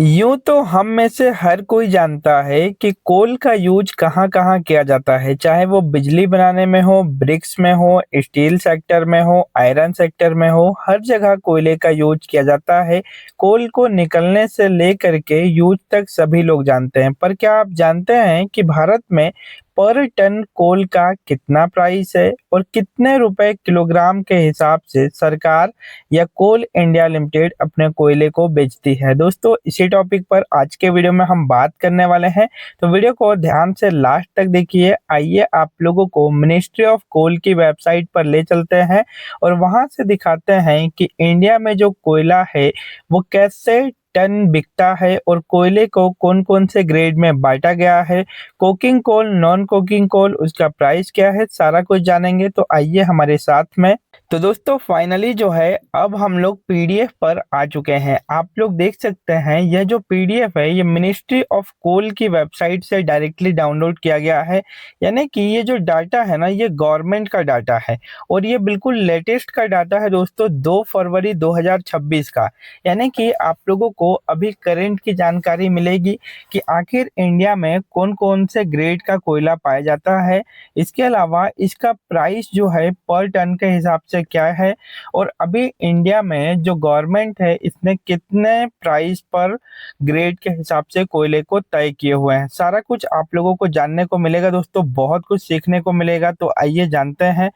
यूँ तो हम में से हर कोई जानता है कि कोल का यूज कहाँ-कहाँ किया जाता है, चाहे वो बिजली बनाने में हो, ब्रिक्स में हो, स्टील सेक्टर में हो, आयरन सेक्टर में हो, हर जगह कोयले का यूज किया जाता है। कोल को निकलने से लेकर के यूज तक सभी लोग जानते हैं। पर क्या आप जानते हैं कि भारत में पर टन कोल का कितना प्राइस है और कितने रुपए किलोग्राम के हिसाब से सरकार या कोल इंडिया लिमिटेड अपने कोयले को बेचती है। दोस्तों इसी टॉपिक पर आज के वीडियो में हम बात करने वाले हैं, तो वीडियो को ध्यान से लास्ट तक देखिए। आइए आप लोगों को मिनिस्ट्री ऑफ कोल की वेबसाइट पर ले चलते हैं और वहां से दिखाते हैं कि इंडिया में जो कोयला है वो कैसे टन बिकता है और कोयले को कौन कौन से ग्रेड में बांटा गया है, coking coal, non coking coal, उसका प्राइस क्या है, सारा कुछ जानेंगे। तो आइए हमारे साथ में। तो दोस्तों फाइनली जो है अब हम लोग पीडीएफ पर आ चुके हैं। आप लोग देख सकते हैं यह जो पीडीएफ है ये मिनिस्ट्री ऑफ कोल की वेबसाइट से डायरेक्टली डाउनलोड किया गया है। यानी कि ये जो डाटा है ना ये गवर्नमेंट का डाटा है और ये बिल्कुल लेटेस्ट का डाटा है दोस्तों, 2 फरवरी 2026 का। यानी कि आप लोगों को अभी करंट की जानकारी मिलेगी कि आखिर इंडिया में कौन कौन से ग्रेड का कोयला पाया जाता है। इसके अलावा इसका प्राइस जो है पर टन के हिसाब से क्या है और अभी इंडिया में जो गवर्नमेंट है इसने कितने प्राइस पर ग्रेड के हिसाब से कोयले को तय किए हुए हैं, सारा कुछ आप लोगों को जानने को मिलेगा दोस्तों, बहुत कुछ सीखने को मिलेगा। तो आइए जानते हैं।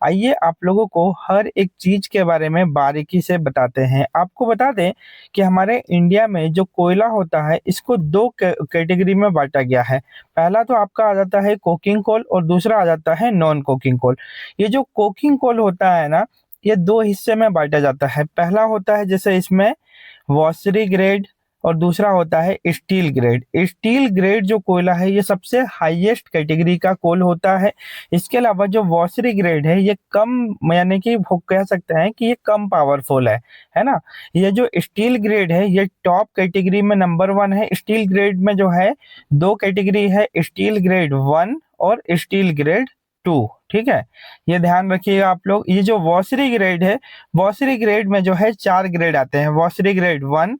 आइए आप लोगों को हर एक चीज के बारे में बारीकी से बताते हैं। आपको बता दें कि हमारे इंडिया में जो कोयला होता है इसको दो कैटेगरी में बांटा गया है। पहला तो आपका आ जाता है कोकिंग कोल और दूसरा आ जाता है नॉन कोकिंग कोल। ये जो कोकिंग कोल होता है ना ये दो हिस्से में बांटा जाता है। पहला होता है जैसे इसमें वॉशरी ग्रेड और दूसरा होता है स्टील ग्रेड। स्टील ग्रेड जो कोयला है ये सबसे हाईएस्ट कैटेगरी का कोल होता है। इसके अलावा जो वॉशरी ग्रेड है ये कम, यानी कि वो कह सकते हैं कि ये कम पावरफुल है ना। ये जो स्टील ग्रेड है ये टॉप कैटेगरी में नंबर 1 है। स्टील ग्रेड में जो है दो कैटेगरी है, स्टील ग्रेड 1 और स्टील ग्रेड 2। ठीक है, ये ध्यान रखिएगा आप लोग। ये जो वॉशरी ग्रेड है, वॉशरी ग्रेड में जो है 4 ग्रेड आते हैं, washery grade 1,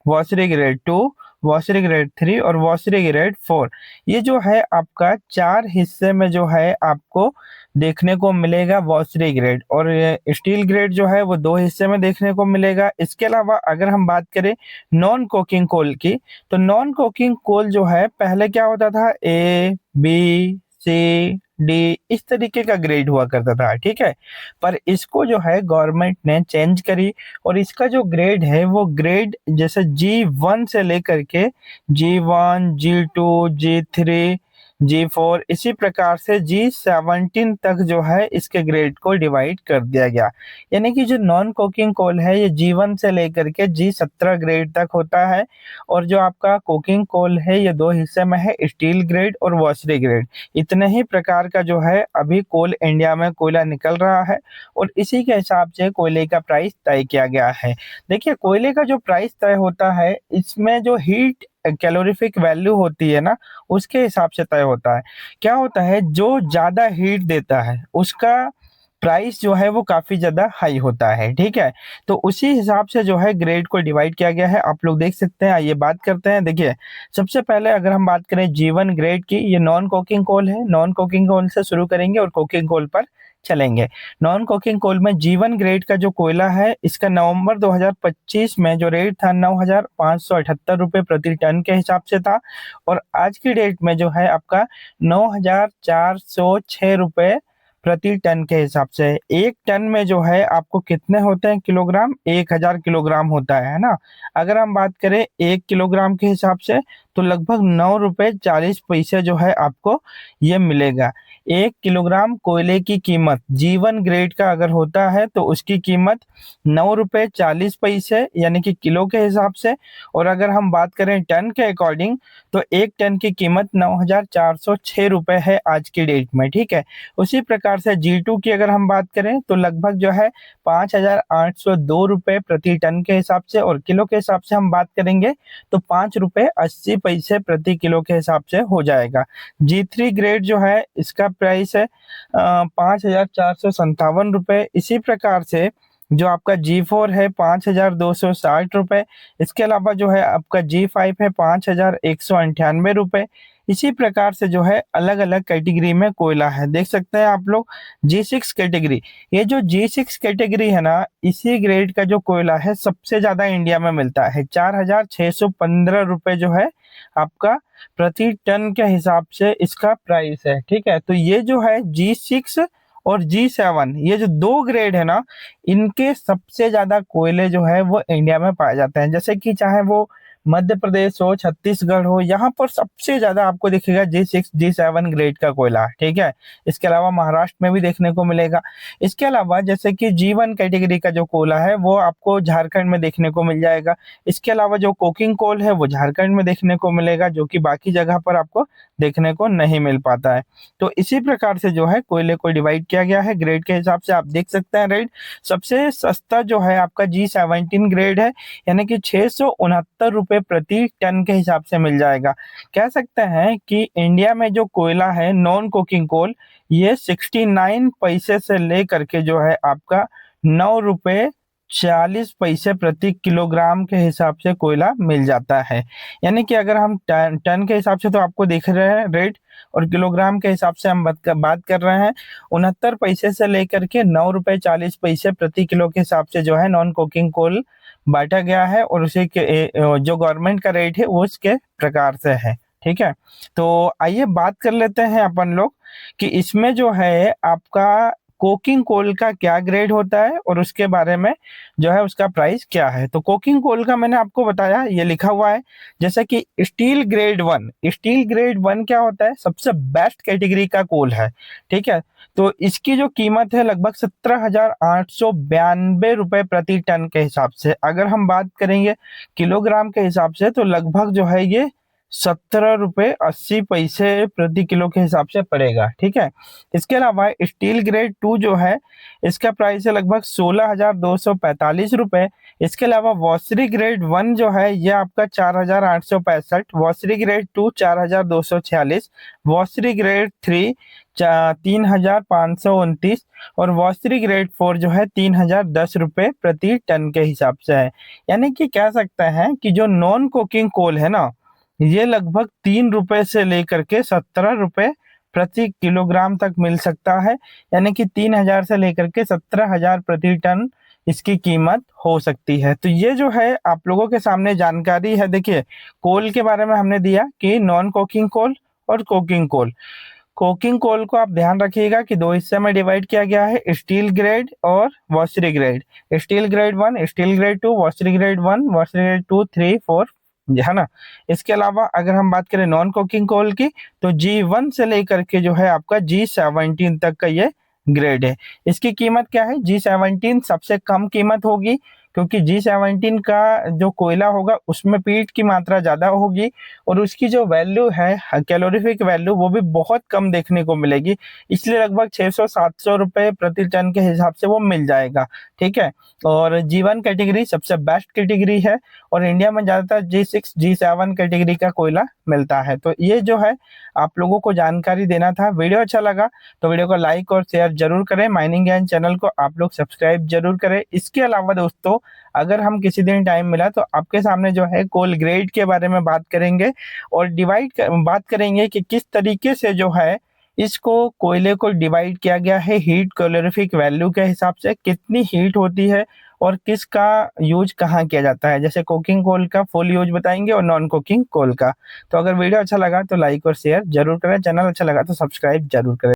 washery grade 2, washery grade 3 और वॉशरी ग्रेड 4। ये जो है आपका 4 हिस्से में जो है आपको देखने को मिलेगा वॉशरी ग्रेड, और स्टील ग्रेड जो है वो 2 हिस्से में देखने को मिलेगा। इसके अलावा अगर हम बात करें नॉन कोकिंग कोल की, तो नॉन कोकिंग कोल जो है पहले क्या होता था, A B C D इस तरीके का ग्रेड हुआ करता था। ठीक है, पर इसको जो है गवर्नमेंट ने चेंज करी और इसका जो ग्रेड है वो ग्रेड जैसे G1 से लेकर के G1, G2, G3, G4 इसी प्रकार से G17 तक जो है इसके ग्रेड को डिवाइड कर दिया गया। यानी कि जो नॉन कोकिंग कोल है ये G1 से लेकर के G17 ग्रेड तक होता है और जो आपका कोकिंग कोल है ये 2 हिस्से में है, स्टील ग्रेड और वॉशरी ग्रेड। इतने ही प्रकार का जो है अभी कोल इंडिया में कोयला निकल रहा है और इसी के हिसाब से कोयले का प्राइस तय किया गया है। देखिए कोयले का जो प्राइस तय होता है इसमें जो हीट कैलोरीफिक वैल्यू होती है ना उसके हिसाब से तय होता है। क्या होता है, जो ज्यादा हीट देता है उसका प्राइस जो है वो काफी ज्यादा हाई होता है। ठीक है, तो उसी हिसाब से जो है ग्रेड को डिवाइड किया गया है, आप लोग देख सकते हैं। आइए बात करते हैं। देखिए सबसे पहले अगर हम बात करें G1 ग्रेड की, ये नॉन कोकिंग कोल है। नॉन कोकिंग कोल से शुरू करेंगे और कोकिंग कोल पर चलेंगे। नॉन कोकिंग कोल में G1 ग्रेड का जो कोयला है इसका नवंबर 2025 में जो रेट था 9,578 रुपये प्रति टन के हिसाब से था और आज की डेट में जो है आपका 9,406 रुपये प्रति टन के हिसाब से। एक टन में जो है आपको कितने होते हैं किलोग्राम, 1,000 किलोग्राम होता है ना। अगर हम बात करें 1 किलोग्राम के हिसाब से तो लगभग 9 रुपये 40 पैसे जो है आपको ये मिलेगा। 1 किलोग्राम कोयले की कीमत G1 ग्रेड का अगर होता है तो उसकी कीमत 9 रुपये 40 पैसे यानी कि किलो के हिसाब से, और अगर हम बात करें टन के अकॉर्डिंग तो एक टन की कीमत 9,406 रुपये है आज की डेट में। ठीक है, उसी प्रकार से G2 की अगर हम बात करें तो लगभग जो है 5,802 रुपये प्रति टन के हिसाब से, और किलो के हिसाब से हम बात करेंगे तो 5 रुपये 80 पैसे प्रति किलो के हिसाब से हो जाएगा। G3 ग्रेड जो है इसका प्राइस है 5,457 रुपये। इसी प्रकार से जो आपका G4 है 5,260 रुपये। इसके अलावा जो है आपका G5 है 5,198 रुपये। इसी प्रकार से जो है अलग अलग कैटेगरी में कोयला है, देख सकते हैं आप लोग। G6 कैटेगरी, ये जो G6 कैटेगरी है ना, इसी ग्रेड का जो कोयला है सबसे ज्यादा इंडिया में मिलता है। 4,615 रुपये जो है आपका प्रति टन के हिसाब से इसका प्राइस है। ठीक है, तो ये जो है G6 और G7, ये जो दो ग्रेड है ना, इनके सबसे ज्यादा कोयले जो है वो इंडिया में पाए जाते हैं। जैसे कि चाहे वो मध्य प्रदेश हो, छत्तीसगढ़ हो, यहाँ पर सबसे ज्यादा आपको दिखेगा G6 G7 ग्रेड का कोयला। ठीक है, इसके अलावा महाराष्ट्र में भी देखने को मिलेगा। इसके अलावा जैसे कि G1 कैटेगरी का जो कोयला है वो आपको झारखंड में देखने को मिल जाएगा। इसके अलावा जो कोकिंग कोल है वो झारखंड में देखने को मिलेगा, जो कि बाकी जगह पर आपको देखने को नहीं मिल पाता है। तो इसी प्रकार से जो है कोयले को डिवाइड किया गया है ग्रेड के हिसाब से, आप देख सकते हैं। रेट सबसे सस्ता जो है आपका G17 ग्रेड है, यानी कि 669 रुपये प्रति टन के हिसाब से मिल जाएगा। कह सकते हैं कि इंडिया में जो कोयला है नॉन कोकिंग कोल, ये 69 पैसे से लेकर के जो है आपका 9 रुपये 40 पैसे प्रति किलोग्राम के हिसाब से कोयला मिल जाता है। यानी कि अगर हम टन के हिसाब से तो आपको दिख रहे हैं रेट, और किलोग्राम के हिसाब से हम बात कर रहे हैं 69 पैसे से लेकर के 9 रुपये 40 पैसे प्रति किलो के हिसाब से जो है नॉन कोकिंग कोल बांटा गया है, और उसी के जो गवर्नमेंट का रेट है वो इसके प्रकार से है। ठीक है, तो आइए बात कर लेते हैं अपन लोग कि इसमें जो है आपका कोकिंग कोल का क्या ग्रेड होता है और उसके बारे में जो है उसका प्राइस क्या है। तो कोकिंग कोल का मैंने आपको बताया, ये लिखा हुआ है। जैसे कि स्टील ग्रेड 1, स्टील ग्रेड 1 क्या होता है, सबसे बेस्ट कैटेगरी का कोल है। ठीक है, तो इसकी जो कीमत है लगभग 17,892 रुपये प्रति टन के हिसाब से। अगर हम बात करेंगे किलोग्राम के हिसाब से तो लगभग जो है ये 17 रुपये 80 पैसे प्रति किलो के हिसाब से पड़ेगा। ठीक है, इसके अलावा स्टील ग्रेड 2 जो है इसका प्राइस है लगभग 16,245 रुपये। इसके अलावा वॉशरी ग्रेड 1 जो है ये आपका 4,865, वॉशरी ग्रेड 2 4,246, वॉशरी ग्रेड 3 3,529, और वॉशरी ग्रेड 4 जो है 3,010 रुपये प्रति टन के हिसाब से है। यानी कि कह सकते हैं कि जो नॉन कोकिंग कोल है ना, ये लगभग 3 रुपए से लेकर के 17 रुपए प्रति किलोग्राम तक मिल सकता है। यानी कि 3,000 से लेकर के 17,000 प्रति टन इसकी कीमत हो सकती है। तो ये जो है आप लोगों के सामने जानकारी है। देखिए, कोल के बारे में हमने दिया कि नॉन कोकिंग कोल और कोकिंग कोल। कोकिंग कोल को आप ध्यान रखिएगा कि दो हिस्से में डिवाइड किया गया है, स्टील ग्रेड और washery grade. Steel grade 1, steel grade 2, washery grade 1, washery grade 2, 3, 4, है ना। इसके अलावा अगर हम बात करें नॉन कोकिंग कोल की, तो G1 से लेकर के जो है आपका G17 तक का ये ग्रेड है। इसकी कीमत क्या है, G17 सबसे कम कीमत होगी, क्योंकि G17 का जो कोयला होगा उसमें पीट की मात्रा ज्यादा होगी, और उसकी जो वैल्यू है कैलोरीफिक वैल्यू वो भी बहुत कम देखने को मिलेगी। इसलिए लगभग 600-700 रुपये प्रति टन के हिसाब से वो मिल जाएगा। ठीक है, और G1 कैटेगरी सबसे बेस्ट कैटेगरी है, और इंडिया में ज्यादातर G6 G7 कैटेगरी का कोयला मिलता है। तो ये जो है आप लोगों को जानकारी देना था। वीडियो अच्छा लगा तो वीडियो को लाइक और शेयर जरूर करें। माइनिंग ज्ञान चैनल को आप लोग सब्सक्राइब जरूर करें। इसके अलावा दोस्तों, अगर हम किसी दिन टाइम मिला तो आपके सामने जो है कोल ग्रेड के बारे में बात करेंगे, और बात करेंगे कि किस तरीके से जो है इसको कोयले को डिवाइड किया गया है हीट कैलोरीफिक वैल्यू के हिसाब से, कितनी हीट होती है और किसका यूज कहाँ किया जाता है। जैसे कोकिंग कोल का फुल यूज बताएंगे और नॉन कोकिंग कोल का। तो अगर वीडियो अच्छा लगा तो लाइक और शेयर जरूर करें, चैनल अच्छा लगा तो सब्सक्राइब जरूर करें।